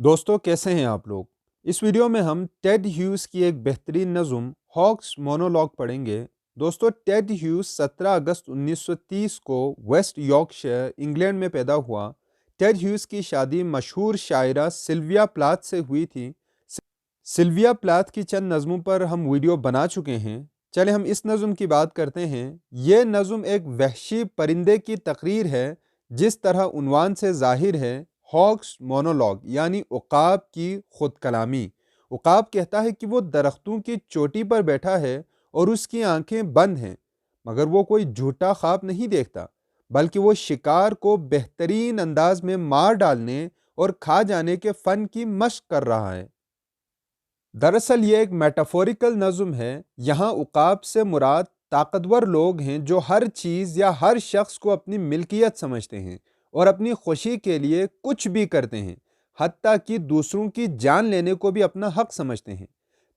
دوستو کیسے ہیں آپ لوگ؟ اس ویڈیو میں ہم ٹیڈ ہیوز کی ایک بہترین نظم ہاکس مونولوگ پڑھیں گے۔ دوستو ٹیڈ ہیوز 17 اگست 1930 کو ویسٹ یارکشائر انگلینڈ میں پیدا ہوا۔ ٹیڈ ہیوز کی شادی مشہور شاعرہ سلویا پلاتھ سے ہوئی تھی۔ سلویا پلاتھ کی چند نظموں پر ہم ویڈیو بنا چکے ہیں۔ چلیں ہم اس نظم کی بات کرتے ہیں۔ یہ نظم ایک وحشی پرندے کی تقریر ہے، جس طرح عنوان سے ظاہر ہے، ہاکس مونولوگ یعنی عقاب کی خود کلامی۔ عقاب کہتا ہے کہ وہ درختوں کی چوٹی پر بیٹھا ہے اور اس کی آنکھیں بند ہیں، مگر وہ کوئی جھوٹا خواب نہیں دیکھتا، بلکہ وہ شکار کو بہترین انداز میں مار ڈالنے اور کھا جانے کے فن کی مشق کر رہا ہے۔ دراصل یہ ایک میٹافوریکل نظم ہے۔ یہاں عقاب سے مراد طاقتور لوگ ہیں جو ہر چیز یا ہر شخص کو اپنی ملکیت سمجھتے ہیں اور اپنی خوشی کے لیے کچھ بھی کرتے ہیں، حتیٰ کہ دوسروں کی جان لینے کو بھی اپنا حق سمجھتے ہیں۔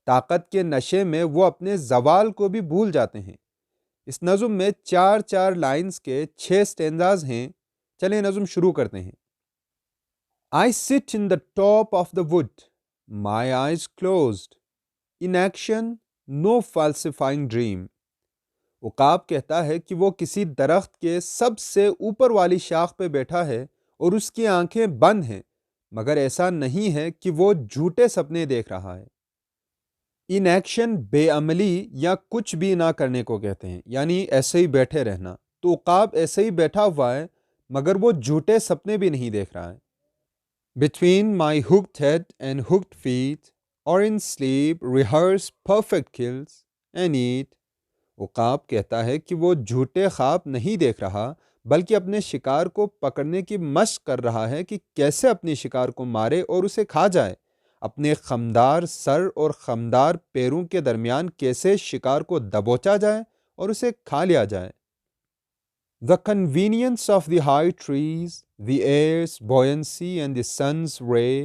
طاقت کے نشے میں وہ اپنے زوال کو بھی بھول جاتے ہیں۔ اس نظم میں 4 لائنز کے 6 سٹینزاز ہیں۔ چلیں نظم شروع کرتے ہیں۔ I sit in the top of the wood, my eyes closed. In action, no falsifying dream. عقاب کہتا ہے کہ وہ کسی درخت کے سب سے اوپر والی شاخ پہ بیٹھا ہے اور اس کی آنکھیں بند ہیں، مگر ایسا نہیں ہے کہ وہ جھوٹے سپنے دیکھ رہا ہے۔ ان ایکشن بے عملی یا کچھ بھی نہ کرنے کو کہتے ہیں، یعنی ایسے ہی بیٹھے رہنا۔ تو عقاب ایسے ہی بیٹھا ہوا ہے، مگر وہ جھوٹے سپنے بھی نہیں دیکھ رہا ہے۔ Between my hooked head and hooked feet, or in sleep rehearse perfect kills and eat. عقاب کہتا ہے کہ وہ جھوٹے خواب نہیں دیکھ رہا، بلکہ اپنے شکار کو پکڑنے کی مشق کر رہا ہے کہ کیسے اپنی شکار کو مارے اور اسے کھا جائے، اپنے خمدار سر اور خمدار پیروں کے درمیان کیسے شکار کو دبوچا جائے اور اسے کھا لیا جائے۔ The convenience of the high trees, the air's buoyancy and the sun's ray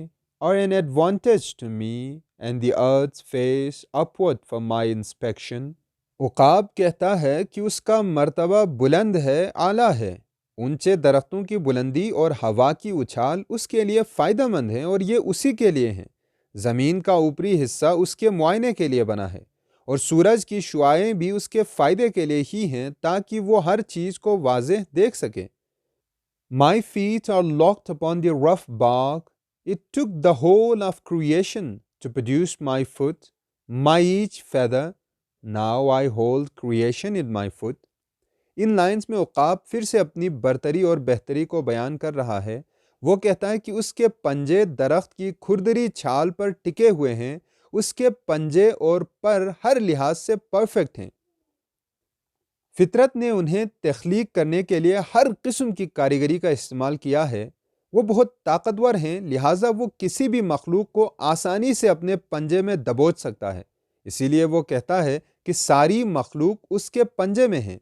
are an advantage to me and the earth's face upward for my inspection. عقاب کہتا ہے کہ اس کا مرتبہ بلند ہے، اعلیٰ ہے۔ اونچے درختوں کی بلندی اور ہوا کی اچھال اس کے لیے فائدہ مند ہیں اور یہ اسی کے لیے ہیں۔ زمین کا اوپری حصہ اس کے معائنے کے لیے بنا ہے اور سورج کی شعاعیں بھی اس کے فائدے کے لیے ہی ہیں، تاکہ وہ ہر چیز کو واضح دیکھ سکے۔ My feet are locked upon the rough bark. It took the whole of creation to produce my foot, my each feather. Now I hold creation in my foot. In lines میں عقاب پھر سے اپنی برتری اور بہتری کو بیان کر رہا ہے۔ وہ کہتا ہے کہ اس کے پنجے درخت کی کھردری چھال پر ٹکے ہوئے ہیں، اس کے پنجے اور پر ہر لحاظ سے پرفیکٹ ہیں۔ فطرت نے انہیں تخلیق کرنے کے لیے ہر قسم کی کاریگری کا استعمال کیا ہے۔ وہ بہت طاقتور ہیں، لہٰذا وہ کسی بھی مخلوق کو آسانی سے اپنے پنجے میں دبوچ سکتا ہے۔ اسی لیے وہ کہتا ہے کہ ساری مخلوق اس کے پنجے میں ہیں۔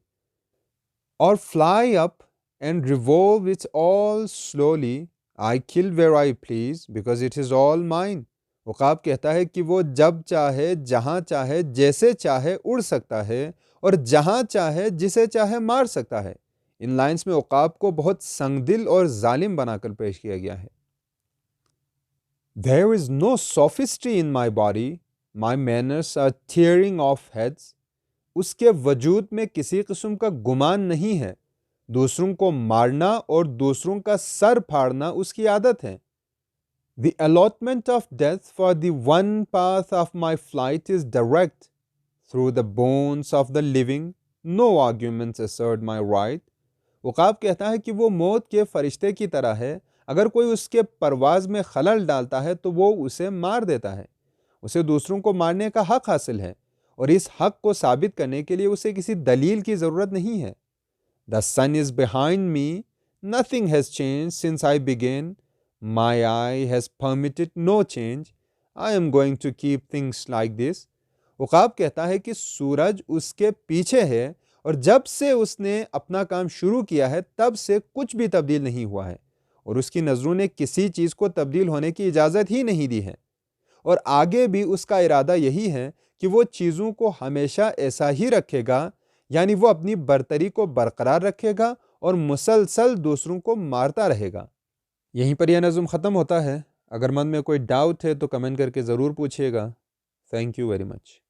اور fly up and revolve it all slowly. I kill where I please because it is all mine. عقاب کہتا ہے کہ وہ جب چاہے، جہاں چاہے، جیسے چاہے اڑ سکتا ہے اور جہاں چاہے جسے چاہے مار سکتا ہے۔ ان لائنز میں عقاب کو بہت سنگ دل اور ظالم بنا کر پیش کیا گیا ہے۔ There is no sophistry in my body. My manners are tearing off heads. اس کے وجود میں کسی قسم کا گمان نہیں ہے۔ دوسروں کو مارنا اور دوسروں کا سر پھاڑنا اس کی عادت ہے۔ The allotment of death for the one path of my flight is direct. Through the bones of the living, no arguments assert my right. عقاب کہتا ہے کہ وہ موت کے فرشتے کی طرح ہے۔ اگر کوئی اس کے پرواز میں خلل ڈالتا ہے تو وہ اسے مار دیتا ہے۔ اسے دوسروں کو مارنے کا حق حاصل ہے، اور اس حق کو ثابت کرنے کے لیے اسے کسی دلیل کی ضرورت نہیں ہے۔ The sun is behind me. Nothing has changed since I began. My eye has permitted no change. I am going to keep things like this. عقاب کہتا ہے کہ سورج اس کے پیچھے ہے، اور جب سے اس نے اپنا کام شروع کیا ہے تب سے کچھ بھی تبدیل نہیں ہوا ہے، اور اس کی نظروں نے کسی چیز کو تبدیل ہونے کی اجازت ہی نہیں دی ہے، اور آگے بھی اس کا ارادہ یہی ہے کہ وہ چیزوں کو ہمیشہ ایسا ہی رکھے گا، یعنی وہ اپنی برتری کو برقرار رکھے گا اور مسلسل دوسروں کو مارتا رہے گا۔ یہیں پر یہ نظم ختم ہوتا ہے۔ اگر من میں کوئی ڈاؤٹ ہے تو کمنٹ کر کے ضرور پوچھیے گا. Thank you very much.